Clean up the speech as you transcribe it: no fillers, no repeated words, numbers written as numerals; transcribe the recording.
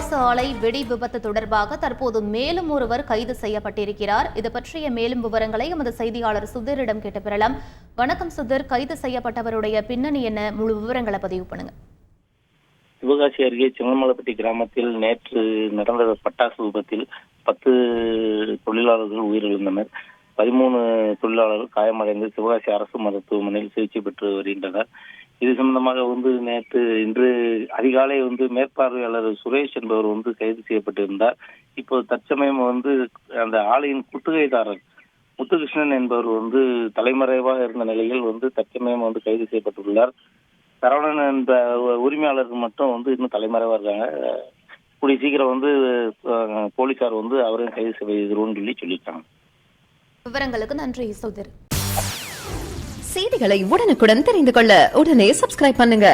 பட்டாசு ஆலை வெடி விபத்து தொடர்பாக தற்போது மேலும் ஒருவர் கைது செய்யப்பட்டிருக்கிறார். இது பற்றிய மேலும் விவரங்களை எமது செய்தியாளர் சுதீரிடம் கேட்டு பெறலாம். வணக்கம் சுதீர், கைது செய்யப்பட்டவருடைய பின்னணி என்ன, முழு விவரங்களை பதிவு பண்ணுங்க. சிவகாசி அருகே சின்னமலைப்பட்டி கிராமத்தில் நேற்று நடந்த பட்டாசு விபத்தில் 10 தொழிலாளர்கள் உயிரிழந்தனர். 13 தொழிலாளர்கள் காயமடைந்து சிவகாசி அரசு மருத்துவமனையில் சிகிச்சை பெற்று வருகின்றனர். இது சம்பந்தமாக இன்று அதிகாலை மேற்பார்வையாளர் சுரேஷ் என்பவர் கைது செய்யப்பட்டிருந்தார். இப்போ தற்சமயம் அந்த ஆலையின் குத்தகைதாரர் முத்துகிருஷ்ணன் என்பவர் தலைமறைவாக இருந்த நிலையில் தற்சமயம் கைது செய்யப்பட்டுள்ளார். சரவணன் என்ற உரிமையாளர்கள் மட்டும் இன்னும் தலைமறைவா இருக்காங்க. கூடிய சீக்கிரம் போலீசார் அவரையும் கைது செய்வோம்னு சொல்லியிருக்காங்க. விவரங்களுக்கு நன்றி சுதீர். செய்திகளை உடனுக்குடன் தெரிந்து கொள்ள உடனே சப்ஸ்கிரைப் பண்ணுங்க.